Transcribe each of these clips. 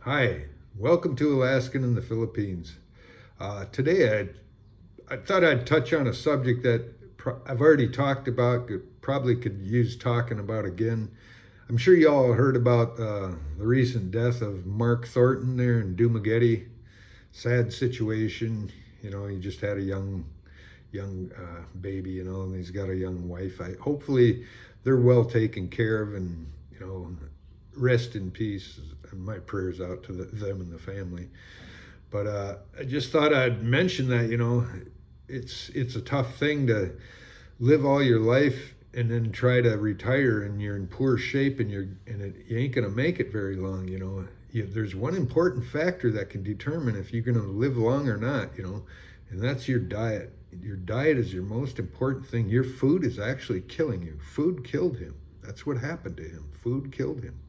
Hi, welcome to Alaskan and the Philippines. Today I thought I'd touch on a subject that I've already talked about, probably could use talking about again. I'm sure you all heard about the recent death of Mark Thornton there in Dumaguete. Sad situation. He just had a young baby, and he's got a young wife. Hopefully they're well taken care of, and rest in peace. And my prayers out to them and the family. But I just thought I'd mention that it's a tough thing to live all your life and then try to retire and you're in poor shape and you ain't gonna make it very long. There's one important factor that can determine if you're gonna live long or not. And that's your diet. Your diet is your most important thing. Your food is actually killing you. Food killed him. That's what happened to him. Food killed him.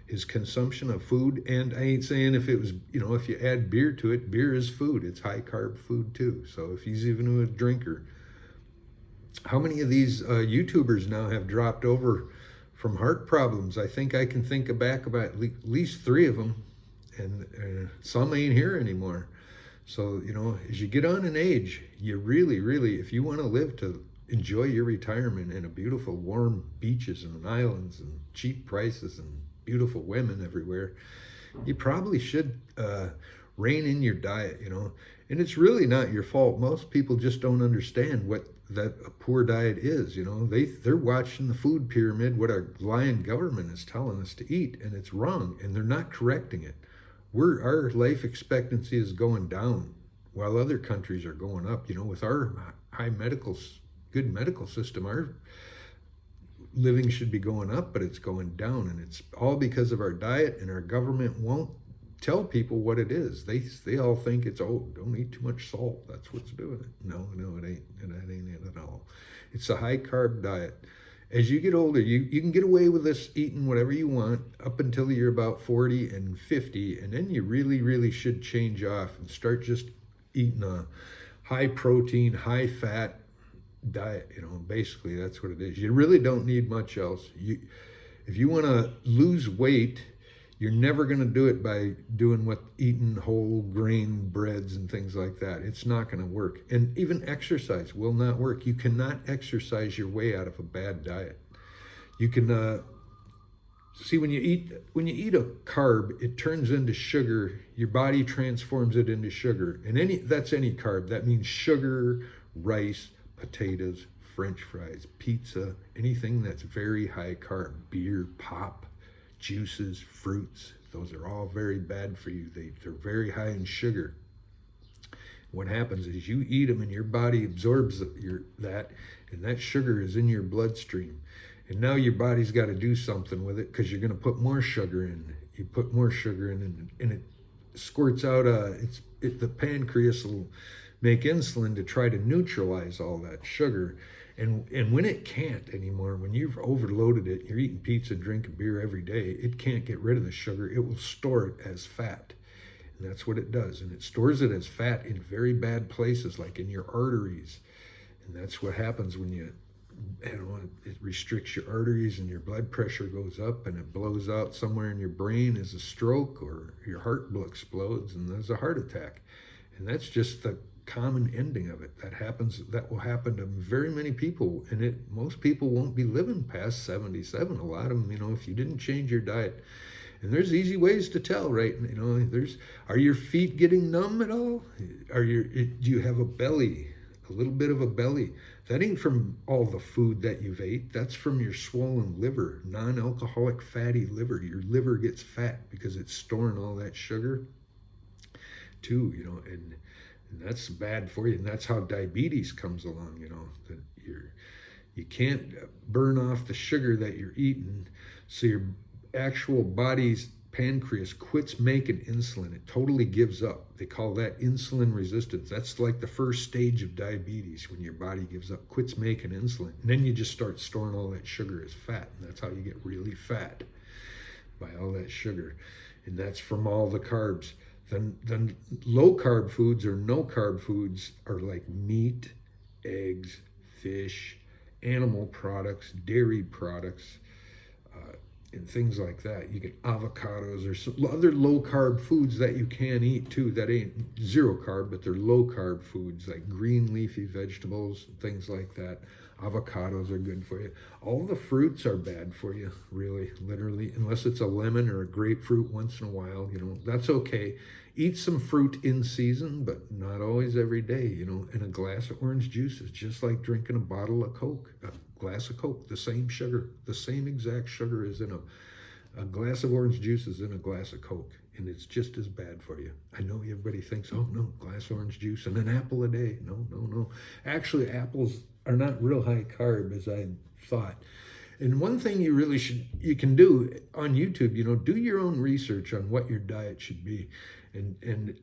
His consumption of food, and I ain't saying if it was, if you add beer to it, beer is food. It's high carb food too. So if he's even a drinker, how many of these YouTubers now have dropped over from heart problems? I think I can think back about at least three of them, and some ain't here anymore. So, as you get on in age, you really, really, if you want to live to enjoy your retirement in a beautiful, warm beaches and islands and cheap prices and beautiful women everywhere, you probably should rein in your diet, And it's really not your fault. Most people just don't understand what that a poor diet is. They're watching the food pyramid, what our lying government is telling us to eat, and it's wrong, and they're not correcting it. Our life expectancy is going down while other countries are going up. With our good medical system, our living should be going up, but it's going down, and it's all because of our diet, and our government won't tell people what it is. They all think it's, don't eat too much salt. That's what's doing it. No, it ain't. And that ain't it at all. It's a high carb diet. As you get older, you can get away with this eating whatever you want up until you're about 40 and 50, and then you really, really should change off and start just eating a high protein, high fat diet. Basically that's what it is. You really don't need much else. If you want to lose weight, you're never going to do it by eating whole grain breads and things like that. It's not going to work. And even exercise will not work. You cannot exercise your way out of a bad diet. You can see when you eat a carb, it turns into sugar. Your body transforms it into sugar. And that's any carb. That means sugar, rice, potatoes, French fries, pizza, anything that's very high carb, beer, pop, juices, fruits. Those are all very bad for you. They're very high in sugar. What happens is you eat them and your body absorbs that, and that sugar is in your bloodstream. And now your body's got to do something with it because you're going to put more sugar in. You put more sugar in, and it squirts out. The pancreas will make insulin to try to neutralize all that sugar. And when it can't anymore, when you've overloaded it, you're eating pizza, drinking beer every day, it can't get rid of the sugar. It will store it as fat. And that's what it does. And it stores it as fat in very bad places, like in your arteries. And that's what happens when it restricts your arteries and your blood pressure goes up and it blows out somewhere in your brain as a stroke, or your heart explodes and there's a heart attack. And that's just the common ending of it. That will happen to very many people, and most people won't be living past 77. A lot of them, if you didn't change your diet. And there's easy ways to tell, right? Are your feet getting numb at all? Do you have a belly, a little bit of a belly? That ain't from all the food that you've ate. That's from your swollen liver, non-alcoholic fatty liver. Your liver gets fat because it's storing all that sugar too, and that's bad for you. And that's how diabetes comes along, that you can't burn off the sugar that you're eating. So your actual body's pancreas quits making insulin. It totally gives up. They call that insulin resistance. That's like the first stage of diabetes, when your body gives up, quits making insulin. And then you just start storing all that sugar as fat. And that's how you get really fat, by all that sugar. And that's from all the carbs. Then low carb foods or no carb foods are like meat, eggs, fish, animal products, dairy products, and things like that. You get avocados or some other low carb foods that you can eat too that ain't zero carb, but they're low carb foods like green leafy vegetables, things like that. Avocados are good for you. All the fruits are bad for you, really, literally, unless it's a lemon or a grapefruit once in a while, that's okay. Eat some fruit in season, but not always every day, and a glass of orange juice is just like drinking a bottle of Coke, a glass of Coke, the same sugar, the same exact sugar is in a glass of orange juice is in a glass of Coke, and it's just as bad for you. I know everybody thinks, oh no, glass of orange juice and an apple a day. No. Actually, apples are not real high carb as I thought. And one thing you can do on YouTube, do your own research on what your diet should be, and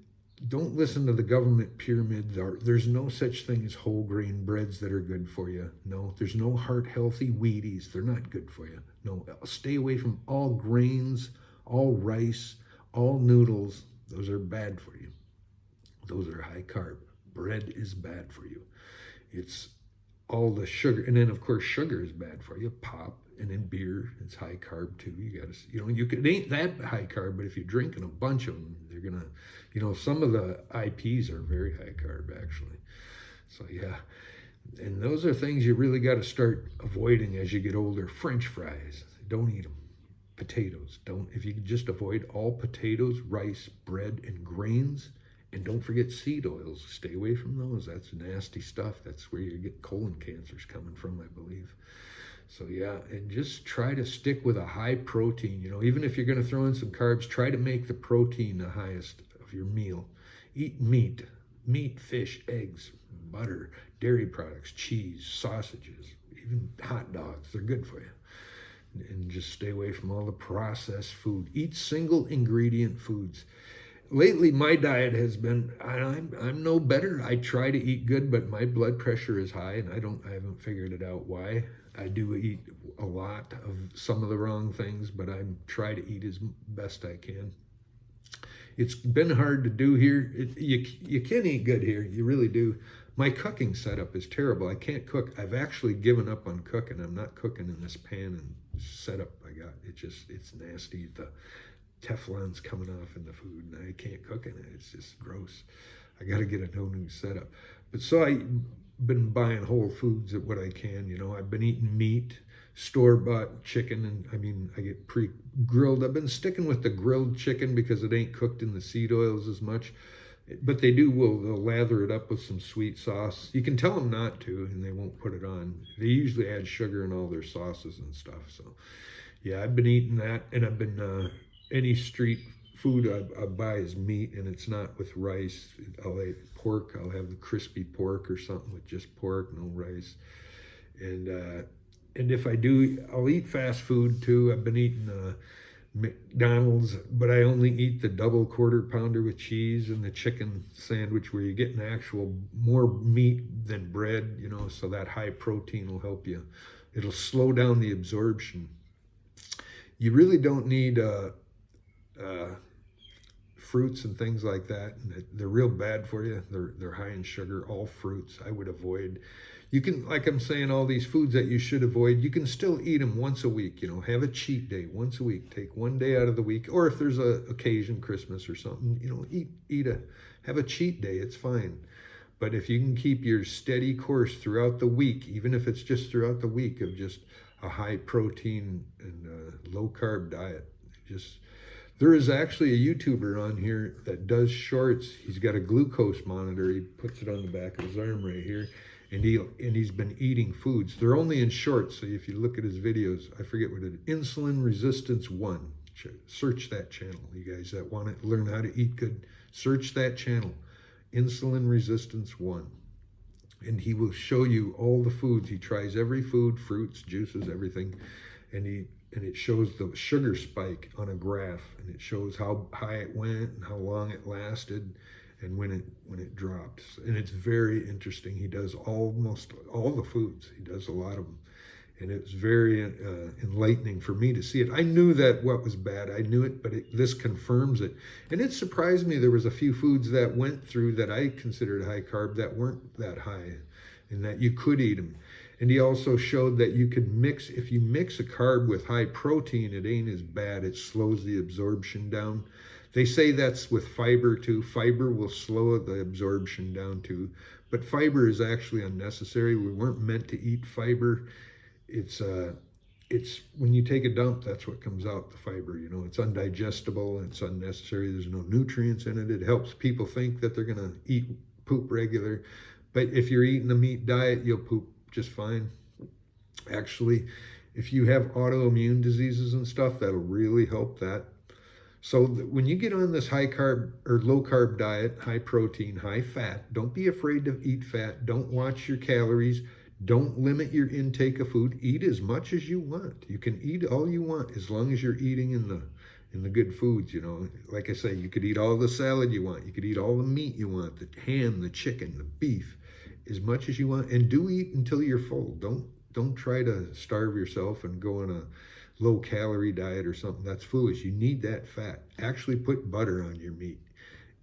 don't listen to the government pyramid. There's no such thing as whole grain breads that are good for you. No, there's no heart healthy Wheaties. They're not good for you. No, stay away from all grains, all rice, all noodles. Those are bad for you. Those are high carb. Bread is bad for you. It's all the sugar, and then of course sugar is bad for you. Pop, and then beer, it's high carb too. It ain't that high carb, but if you're drinking a bunch of them, they're gonna, some of the IPs are very high carb actually. So yeah, and those are things you really got to start avoiding as you get older. French fries, don't eat them. Potatoes, if you can just avoid all potatoes, rice, bread, and grains. And don't forget seed oils. Stay away from those. That's nasty stuff. That's where you get colon cancers coming from, I believe. So yeah, and just try to stick with a high protein. Even if you're going to throw in some carbs, try to make the protein the highest of your meal. Eat meat, fish, eggs, butter, dairy products, cheese, sausages, even hot dogs. They're good for you. And just stay away from all the processed food. Eat single ingredient foods. Lately, my diet has been, I'm no better. I try to eat good, but my blood pressure is high, and I haven't figured it out why. I do eat a lot of some of the wrong things, but I try to eat as best I can. It's been hard to do here. You can eat good here, you really do. My cooking setup is terrible. I can't cook. I've actually given up on cooking. I'm not cooking in this pan and setup I got. It's nasty. The Teflon's coming off in the food, and I can't cook in it. It's just gross. I got to get a new setup. But so I've been buying whole foods at what I can. I've been eating meat, store-bought chicken, and I get pre-grilled. I've been sticking with the grilled chicken because it ain't cooked in the seed oils as much. But they'll lather it up with some sweet sauce. You can tell them not to, and they won't put it on. They usually add sugar in all their sauces and stuff. So yeah, I've been eating that, and I've been any street food I buy is meat, and it's not with rice. I'll eat pork. I'll have the crispy pork or something with just pork, no rice. And if I do, I'll eat fast food too. I've been eating McDonald's, but I only eat the double quarter pounder with cheese and the chicken sandwich where you get an actual more meat than bread, so that high protein will help you. It'll slow down the absorption. You really don't need fruits and things like that. They're real bad for you. They're high in sugar. All fruits I would avoid. You can, like I'm saying, all these foods that you should avoid, you can still eat them once a week. Have a cheat day once a week. Take one day out of the week, or if there's a occasion, Christmas or something, have a cheat day. It's fine. But if you can keep your steady course throughout the week, even if it's just throughout the week of just a high protein and low carb diet, there is actually a YouTuber on here that does shorts. He's got a glucose monitor. He puts it on the back of his arm right here, and he's been eating foods. They're only in shorts, so if you look at his videos, I forget what it is, Insulin Resistance 1. Search that channel, you guys that want to learn how to eat good. Search that channel, Insulin Resistance 1. And he will show you all the foods. He tries every food, fruits, juices, everything, and it shows the sugar spike on a graph, and it shows how high it went and how long it lasted and when it dropped. And it's very interesting. He does almost all the foods. He does a lot of them. And it's very enlightening for me to see it. I knew that what was bad. I knew it, but this confirms it. And it surprised me there was a few foods that went through that I considered high carb that weren't that high and that you could eat them. And he also showed that you could mix, if you mix a carb with high protein, it ain't as bad. It slows the absorption down. They say that's with fiber too. Fiber will slow the absorption down too. But fiber is actually unnecessary. We weren't meant to eat fiber. It's when you take a dump, that's what comes out, the fiber. You know, it's undigestible, it's unnecessary. There's no nutrients in it. It helps people think that they're gonna poop regular. But if you're eating a meat diet, you'll poop just fine. Actually, if you have autoimmune diseases and stuff, that'll really help that. So when you get on this high carb or low carb diet, high protein, high fat, don't be afraid to eat fat. Don't watch your calories. Don't limit your intake of food. Eat as much as you want. You can eat all you want as long as you're eating in the good foods, you know. Like I say, you could eat all the salad you want. You could eat all the meat you want, the ham, the chicken, the beef, as much as you want. And do eat until you're full. Don't try to starve yourself and go on a low calorie diet or something. That's foolish. You need that fat. Actually put butter on your meat.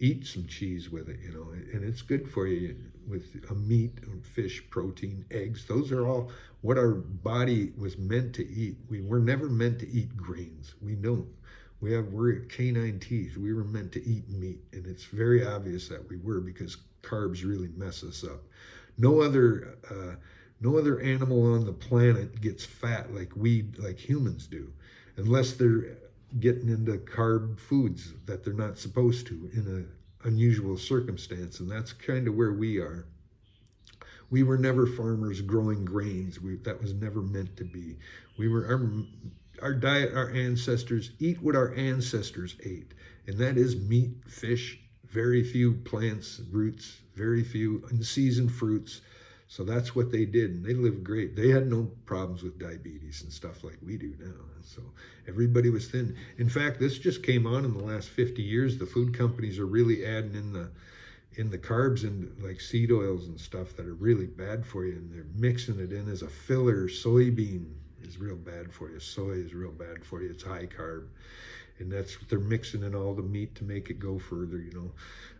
Eat some cheese with it, you know, and it's good for you with a meat, fish, protein, eggs. Those are all what our body was meant to eat. We were never meant to eat grains. We don't. We're canine teeth. We were meant to eat meat, and it's very obvious that we were, because carbs really mess us up. No other animal on the planet gets fat like humans do, unless they're getting into carb foods that they're not supposed to in an unusual circumstance. And that's kind of where we are. We were never farmers growing grains. That was never meant to be. Our diet, our ancestors eat what our ancestors ate, and that is meat, fish, very few plants, roots, very few in-season fruits. So that's what they did, and they lived great. They had no problems with diabetes and stuff like we do now. So everybody was thin. In fact, this just came on in the last 50 years. The food companies are really adding in the carbs and like seed oils and stuff that are really bad for you, and they're mixing it in as a filler. Soybean is real bad for you. Soy is real bad for you. It's high carb. And that's what they're mixing in all the meat to make it go further, you know.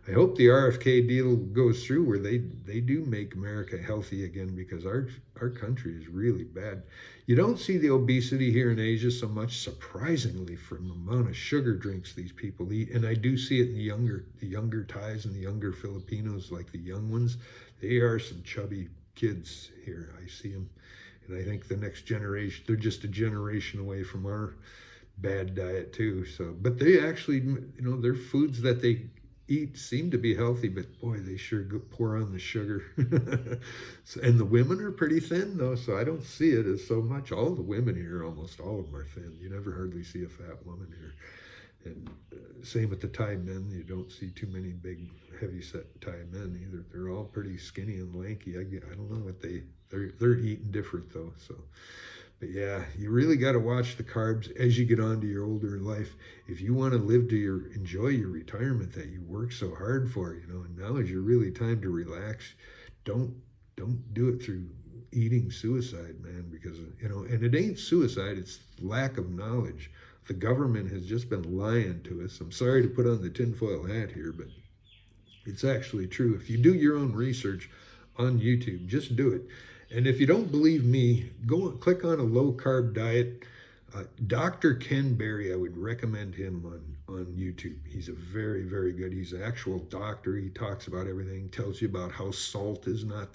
I hope the RFK deal goes through where they do make America healthy again, because our country is really bad. You don't see the obesity here in Asia so much, surprisingly, from the amount of sugar drinks these people eat. And I do see it in the younger Thais and the younger Filipinos, like the young ones. They are some chubby kids here. I see them. And I think the next generation, they're just a generation away from our bad diet too. So, but they actually, you know, their foods that they eat seem to be healthy, but boy, they sure pour on the sugar. And the women are pretty thin though, so I don't see it as so much. All the women here, almost all of them are thin. You never hardly see a fat woman here. And same with the Thai men. You don't see too many big, heavy-set Thai men either. They're all pretty skinny and lanky. I don't know what they're eating different though. So. But yeah, you really got to watch the carbs as you get on to your older life. If you want to live to enjoy your retirement that you work so hard for, you know, and now is your really time to relax. Don't do it through eating suicide, man, because, you know, and it ain't suicide, it's lack of knowledge. The government has just been lying to us. I'm sorry to put on the tinfoil hat here, but it's actually true. If you do your own research on YouTube, just do it. And if you don't believe me, click on a low-carb diet. Dr. Ken Berry, I would recommend him on YouTube. He's a very, very good. He's an actual doctor. He talks about everything, tells you about how salt is not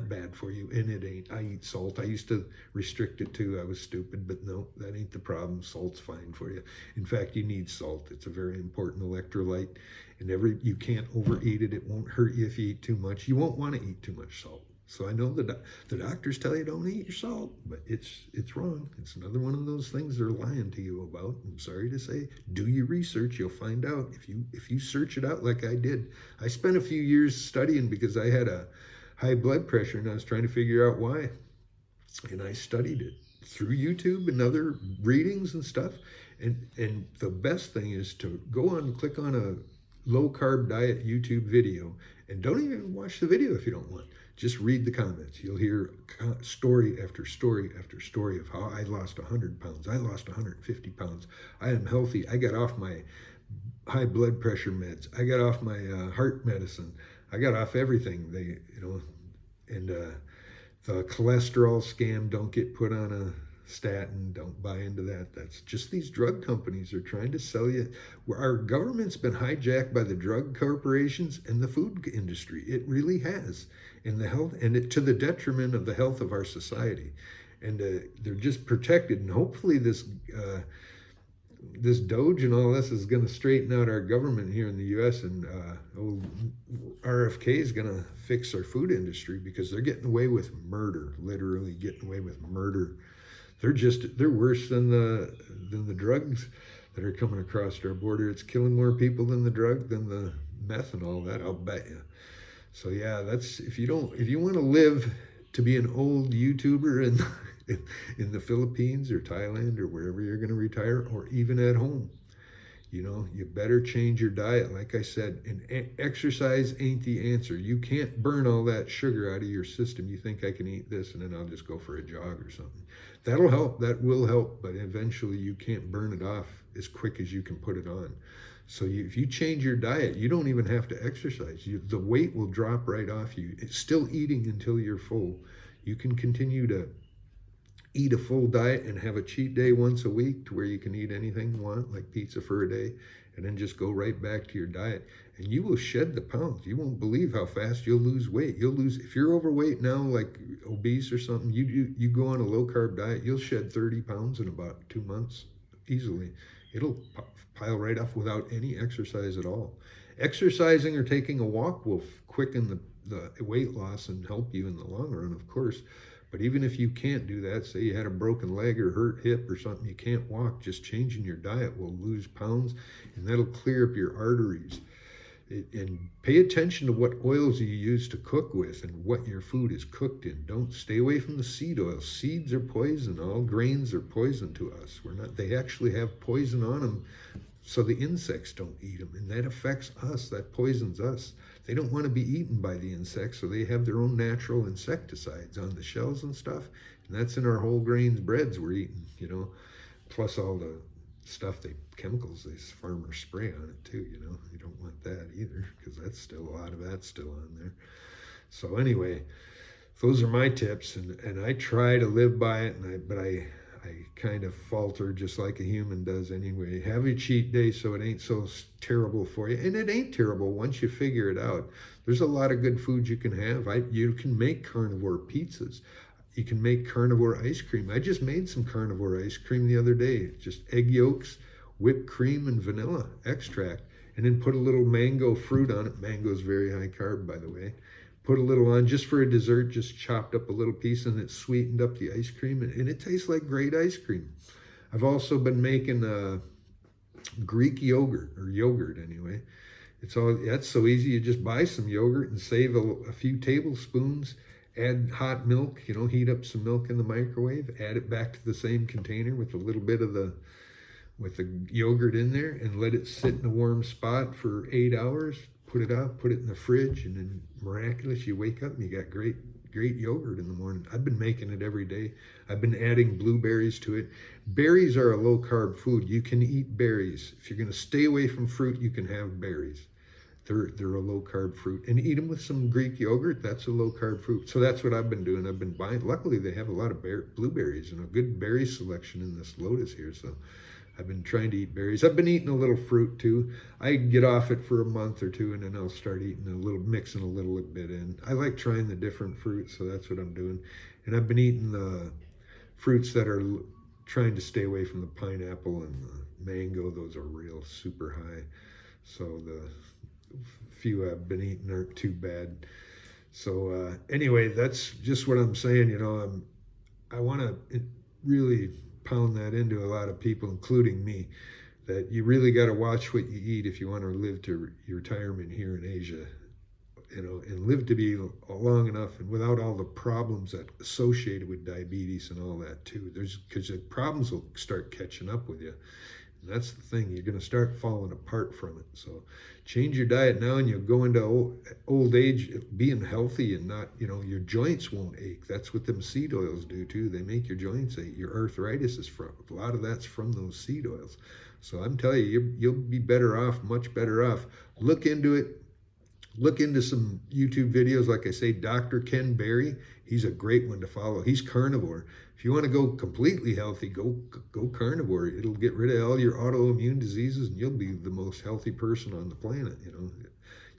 bad for you, and it ain't. I eat salt. I used to restrict it too. I was stupid, but no, that ain't the problem. Salt's fine for you. In fact, you need salt. It's a very important electrolyte, and you can't overeat it. It won't hurt you if you eat too much. You won't want to eat too much salt. So I know the doctors tell you don't eat your salt, but it's wrong. It's another one of those things they're lying to you about. I'm sorry to say, do your research. You'll find out if you search it out like I did. I spent a few years studying because I had a high blood pressure and I was trying to figure out why. And I studied it through YouTube and other readings and stuff. And the best thing is to go on and click on a low carb diet YouTube video, and don't even watch the video if you don't want. Just read the comments. You'll hear story after story after story of how I lost 100 pounds. I lost 150 pounds. I am healthy. I got off my high blood pressure meds. I got off my heart medicine. I got off everything. And The cholesterol scam, don't get put on a statin, don't buy into that. That's just these drug companies are trying to sell you. Our government's been hijacked by the drug corporations and the food industry. It really has, in the health, and it to the detriment of the health of our society. And they're just protected, and hopefully this Doge and all this is going to straighten out our government here in the U.S. and RFK is going to fix our food industry, because they're getting away with murder, literally getting away with murder. They're worse than the drugs that are coming across our border. It's killing more people than the drug, than the meth and all that, I'll bet you. So yeah, that's if you want to live to be an old YouTuber in the Philippines or Thailand or wherever you're going to retire, or even at home, you better change your diet. Like I said, and exercise ain't the answer. You can't burn all that sugar out of your system. You think I can eat this and then I'll just go for a jog or something. That'll help. That will help. But eventually you can't burn it off as quick as you can put it on. So if you change your diet, you don't even have to exercise. The weight will drop right off you. It's still eating until you're full. You can continue to eat a full diet and have a cheat day once a week to where you can eat anything you want, like pizza for a day, and then just go right back to your diet. And you will shed the pounds. You won't believe how fast you'll lose weight. If you're overweight now, like obese or something, you go on a low carb diet, you'll shed 30 pounds in about 2 months easily. It'll pile right off without any exercise at all. Exercising or taking a walk will quicken the weight loss and help you in the long run, of course. But even if you can't do that, say you had a broken leg or hurt hip or something, you can't walk, just changing your diet will lose pounds, and that'll clear up your arteries. And pay attention to what oils you use to cook with and what your food is cooked in. Don't stay away from the seed oil. Seeds are poison. All grains are poison to us. They actually have poison on them so the insects don't eat them, and that affects us. That poisons us. They don't want to be eaten by the insects, so they have their own natural insecticides on the shells and stuff, and that's in our whole grains breads we're eating, plus all the stuff, chemicals they farmers spray on it too, you don't want that either, because a lot of that's still on there. So anyway, those are my tips, and I try to live by it, but I kind of falter just like a human does anyway. Have a cheat day so it ain't so terrible for you. And it ain't terrible once you figure it out. There's a lot of good food you can have. You can make carnivore pizzas. You can make carnivore ice cream. I just made some carnivore ice cream the other day. Just egg yolks, whipped cream, and vanilla extract. And then put a little mango fruit on it. Mango's very high carb, by the way. Put a little on just for a dessert, just chopped up a little piece, and it sweetened up the ice cream, and it tastes like great ice cream. I've also been making Greek yogurt, or yogurt anyway. That's so easy. You just buy some yogurt and save a few tablespoons, add hot milk, heat up some milk in the microwave, add it back to the same container with a little bit of the yogurt in there, and let it sit in a warm spot for 8 hours. Put it out, put it in the fridge, and then miraculous, you wake up and you got great yogurt in the morning. I've been making it every day. I've been adding blueberries to it. Berries are a low carb food. You can eat berries. If you're going to stay away from fruit, you can have berries. They're a low carb fruit, and eat them with some Greek yogurt. That's a low carb fruit. So that's what I've been doing. I've been buying. Luckily, they have a lot of blueberries and a good berry selection in this Lotus here. So I've been trying to eat berries. I've been eating a little fruit too. I get off it for a month or two, and then I'll start mixing a little bit in. I like trying the different fruits, so that's what I'm doing. And I've been eating the fruits that are trying to stay away from the pineapple and the mango. Those are real super high. So the few I've been eating aren't too bad. So anyway, that's just what I'm saying. I want to really pound that into a lot of people, including me, that you really got to watch what you eat if you want to live to your retirement here in Asia, and live to be long enough and without all the problems that associated with diabetes and all that too. Because the problems will start catching up with you. And that's the thing, you're going to start falling apart from it. So change your diet now, and you'll go into old age being healthy and not, your joints won't ache. That's what them seed oils do too. They make your joints ache. Your arthritis is a lot of that's from those seed oils. So I'm telling you, you'll be better off, much better off. Look into it. Look into some YouTube videos. Like I say, Dr. Ken Berry, he's a great one to follow. He's carnivore. If you want to go completely healthy, go carnivore. It'll get rid of all your autoimmune diseases, and you'll be the most healthy person on the planet. You know,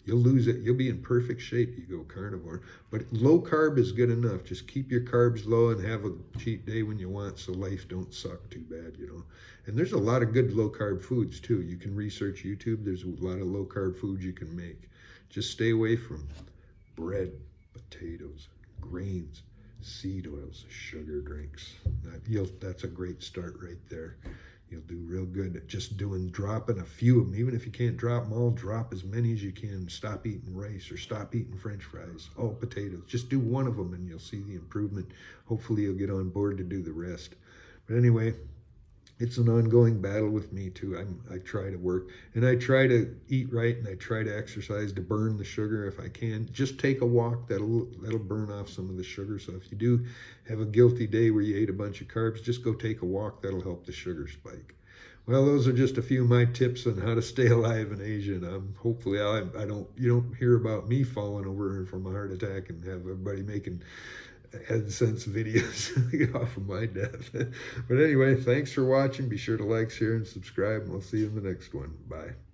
you'll lose it. You'll be in perfect shape. You go carnivore. But low carb is good enough. Just keep your carbs low and have a cheat day when you want, so life don't suck too bad. You know, and there's a lot of good low carb foods too. You can research YouTube. There's a lot of low carb foods you can make. Just stay away from bread, potatoes, grains, seed oils, sugar drinks. That's a great start right there. You'll do real good at just dropping a few of them. Even if you can't drop them all, drop as many as you can. Stop eating rice or stop eating French fries, all potatoes. Just do one of them and you'll see the improvement. Hopefully you'll get on board to do the rest. But anyway, it's an ongoing battle with me too. I try to work and I try to eat right and I try to exercise to burn the sugar if I can. Just take a walk, that'll burn off some of the sugar. So if you do have a guilty day where you ate a bunch of carbs, just go take a walk. That'll help the sugar spike. Well, those are just a few of my tips on how to stay alive in Asia. And hopefully you don't hear about me falling over from a heart attack and have everybody making AdSense videos off of my death. But anyway, thanks for watching. Be sure to like, share, and subscribe, and we'll see you in the next one. Bye.